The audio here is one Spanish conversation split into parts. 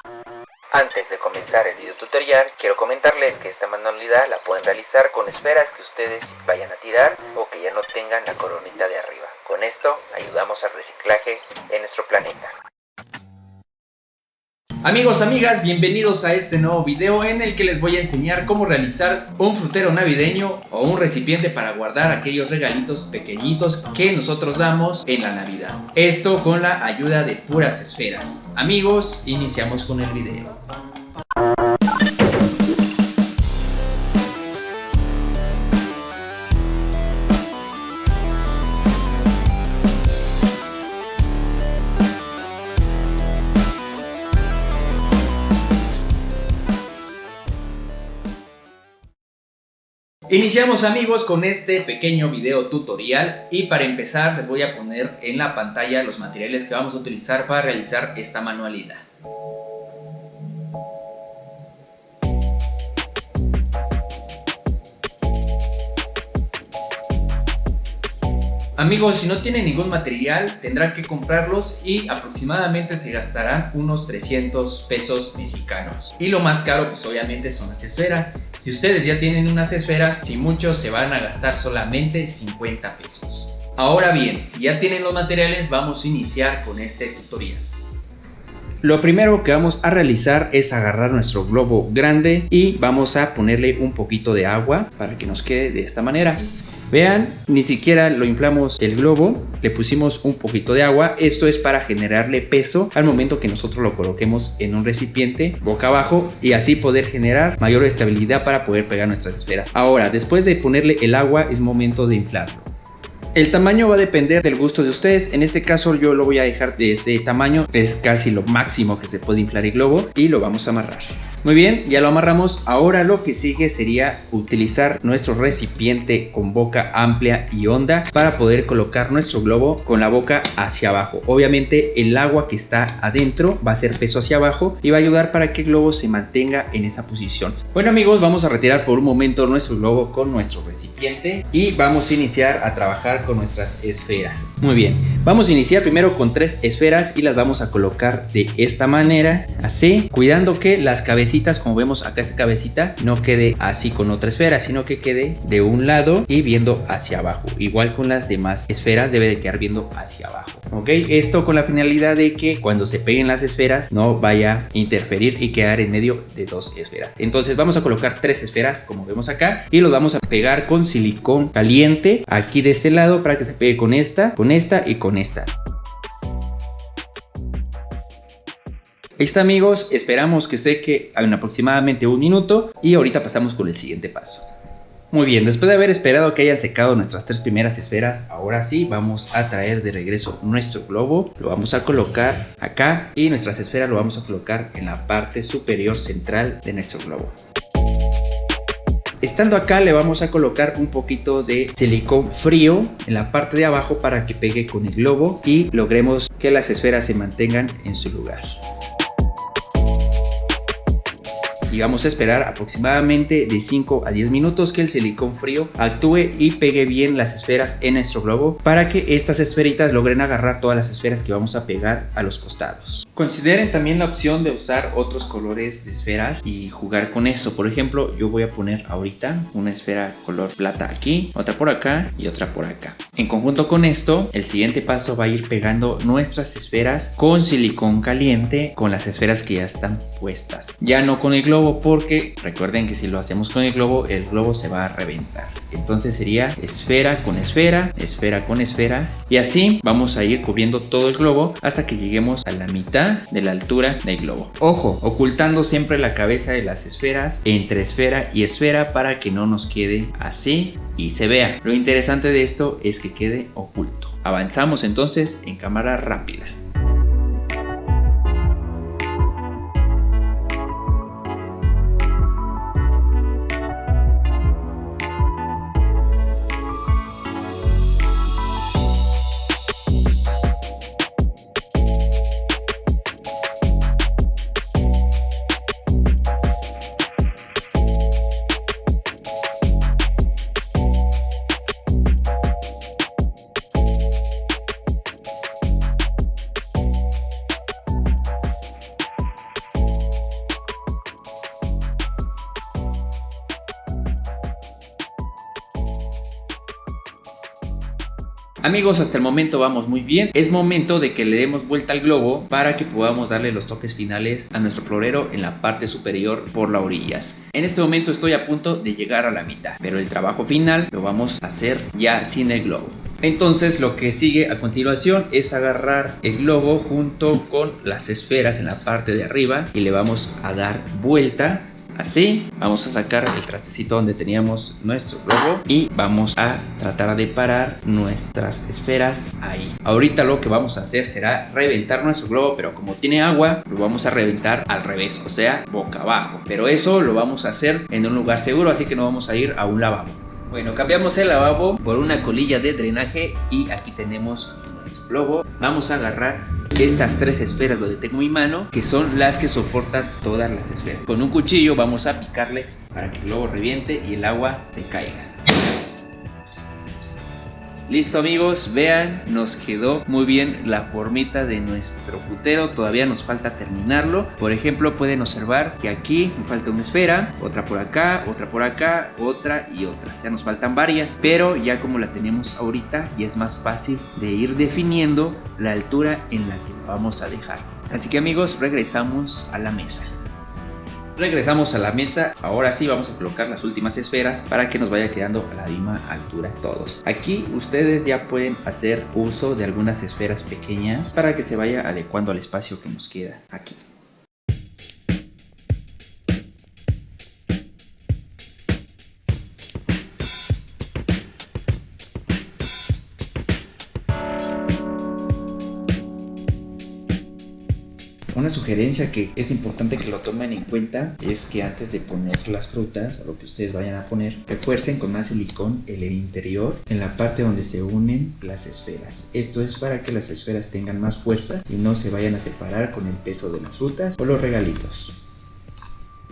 Antes de comenzar el video tutorial, quiero comentarles que esta manualidad la pueden realizar con esferas que ustedes vayan a tirar o que ya no tengan la coronita de arriba. Con esto ayudamos al reciclaje en nuestro planeta. Amigos, amigas, bienvenidos a este nuevo video en el que les voy a enseñar cómo realizar un frutero navideño o un recipiente para guardar aquellos regalitos pequeñitos que nosotros damos en la Navidad. Esto con la ayuda de puras esferas. Amigos, iniciamos con el video. Iniciamos, amigos, con este pequeño video tutorial y para empezar les voy a poner en la pantalla los materiales que vamos a utilizar para realizar esta manualidad. Amigos, si no tienen ningún material tendrán que comprarlos y aproximadamente se gastarán unos 300 pesos mexicanos. Y lo más caro pues obviamente son las esferas. Si ustedes ya tienen unas esferas, si muchos se van a gastar solamente 50 pesos. Ahora bien, si ya tienen los materiales, vamos a iniciar con este tutorial. Lo primero que vamos a realizar es agarrar nuestro globo grande y vamos a ponerle un poquito de agua para que nos quede de esta manera. Vean, ni siquiera lo inflamos el globo, le pusimos un poquito de agua. Esto es para generarle peso al momento que nosotros lo coloquemos en un recipiente boca abajo y así poder generar mayor estabilidad para poder pegar nuestras esferas. Ahora, después de ponerle el agua, es momento de inflarlo. El tamaño va a depender del gusto de ustedes. En este caso yo lo voy a dejar de este tamaño. Es casi lo máximo que se puede inflar el globo y lo vamos a amarrar. Muy bien, ya lo amarramos. Ahora lo que sigue sería utilizar nuestro recipiente con boca amplia y honda para poder colocar nuestro globo con la boca hacia abajo. Obviamente el agua que está adentro va a hacer peso hacia abajo y va a ayudar para que el globo se mantenga en esa posición. Bueno, amigos, vamos a retirar por un momento nuestro globo con nuestro recipiente y vamos a iniciar a trabajar con nuestras esferas. Muy bien, vamos a iniciar primero con 3 esferas y las vamos a colocar de esta manera, así, cuidando que las cabecitas, como vemos acá, esta cabecita no quede así con otra esfera, sino que quede de un lado y viendo hacia abajo. Igual con las demás esferas debe de quedar viendo hacia abajo. Ok, esto con la finalidad de que cuando se peguen las esferas no vaya a interferir y quedar en medio de 2 esferas. Entonces vamos a colocar 3 esferas como vemos acá y los vamos a pegar con silicón caliente aquí de este lado para que se pegue con esta y con esta. Ahí está, amigos, esperamos que seque en aproximadamente 1 minuto y ahorita pasamos con el siguiente paso. Muy bien, después de haber esperado que hayan secado nuestras 3 primeras esferas, ahora sí vamos a traer de regreso nuestro globo, lo vamos a colocar acá y nuestras esferas lo vamos a colocar en la parte superior central de nuestro globo. Estando acá le vamos a colocar un poquito de silicón frío en la parte de abajo para que pegue con el globo y logremos que las esferas se mantengan en su lugar. Y vamos a esperar aproximadamente de 5 a 10 minutos que el silicón frío actúe y pegue bien las esferas en nuestro globo para que estas esferitas logren agarrar todas las esferas que vamos a pegar a los costados. Consideren también la opción de usar otros colores de esferas y jugar con esto. Por ejemplo, yo voy a poner ahorita una esfera color plata aquí, otra por acá y otra por acá. En conjunto con esto, el siguiente paso va a ir pegando nuestras esferas con silicón caliente con las esferas que ya están puestas. Ya no con el globo, porque recuerden que si lo hacemos con el globo se va a reventar. Entonces sería esfera con esfera, esfera con esfera y así vamos a ir cubriendo todo el globo hasta que lleguemos a la mitad de la altura del globo. Ojo, ocultando siempre la cabeza de las esferas entre esfera y esfera para que no nos quede así y se vea. Lo interesante de esto es que quede oculto. Avanzamos entonces en cámara rápida. Amigos, hasta el momento vamos muy bien. Es momento de que le demos vuelta al globo para que podamos darle los toques finales a nuestro florero en la parte superior por las orillas. En este momento estoy a punto de llegar a la mitad, pero el trabajo final lo vamos a hacer ya sin el globo. Entonces lo que sigue a continuación es agarrar el globo junto con las esferas en la parte de arriba y le vamos a dar vuelta. Así, vamos a sacar el trastecito donde teníamos nuestro globo y vamos a tratar de parar nuestras esferas ahí. Ahorita lo que vamos a hacer será reventar nuestro globo, pero como tiene agua, lo vamos a reventar al revés, o sea, boca abajo. Pero eso lo vamos a hacer en un lugar seguro, así que no vamos a ir a un lavabo. Bueno, cambiamos el lavabo por una colilla de drenaje y aquí tenemos nuestro globo. Vamos a agarrar estas 3 esferas donde tengo mi mano, que son las que soportan todas las esferas. Con un cuchillo vamos a picarle para que el globo reviente y el agua se caiga. Listo amigos, vean, nos quedó muy bien la formita de nuestro frutero. Todavía nos falta terminarlo. Por ejemplo, pueden observar que aquí me falta una esfera, otra por acá, otra y otra. O sea, nos faltan varias, pero ya como la tenemos ahorita, ya es más fácil de ir definiendo la altura en la que la vamos a dejar. Así que amigos, regresamos a la mesa. Regresamos a la mesa, ahora sí vamos a colocar las últimas esferas para que nos vaya quedando a la misma altura todos. Aquí ustedes ya pueden hacer uso de algunas esferas pequeñas para que se vaya adecuando al espacio que nos queda aquí. Una sugerencia que es importante que lo tomen en cuenta es que antes de poner las frutas o lo que ustedes vayan a poner, refuercen con más silicón el interior en la parte donde se unen las esferas. Esto es para que las esferas tengan más fuerza y no se vayan a separar con el peso de las frutas o los regalitos.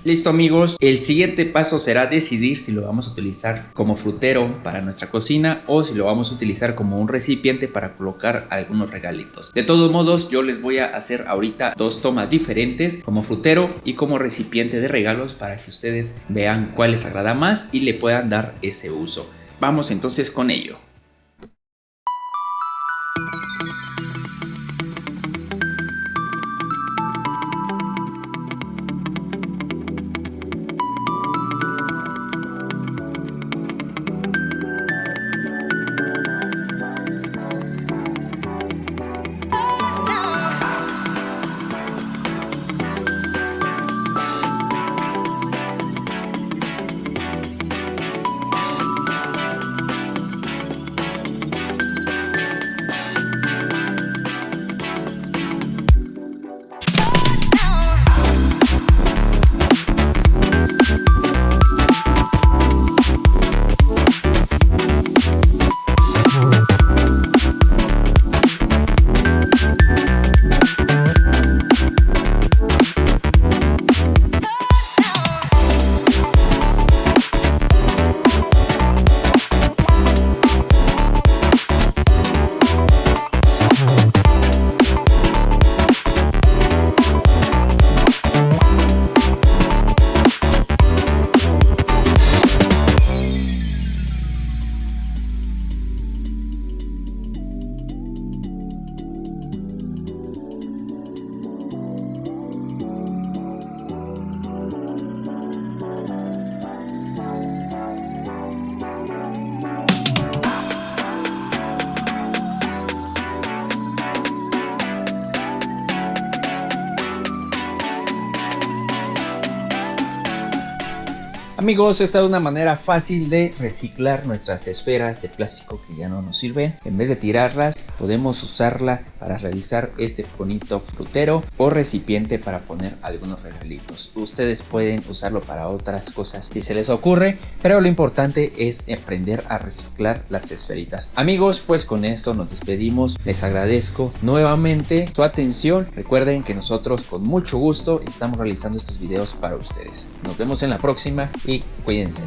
Listo amigos, el siguiente paso será decidir si lo vamos a utilizar como frutero para nuestra cocina o si lo vamos a utilizar como un recipiente para colocar algunos regalitos. De todos modos, yo les voy a hacer ahorita 2 tomas diferentes, como frutero y como recipiente de regalos, para que ustedes vean cuál les agrada más y le puedan dar ese uso. Vamos entonces con ello. Amigos, esta es una manera fácil de reciclar nuestras esferas de plástico que ya no nos sirven. En vez de tirarlas, podemos usarla para realizar este bonito frutero o recipiente para poner algunos regalitos. Ustedes pueden usarlo para otras cosas si se les ocurre, pero lo importante es aprender a reciclar las esferitas. Amigos, pues con esto nos despedimos. Les agradezco nuevamente su atención. Recuerden que nosotros con mucho gusto estamos realizando estos videos para ustedes. Nos vemos en la próxima y cuídense.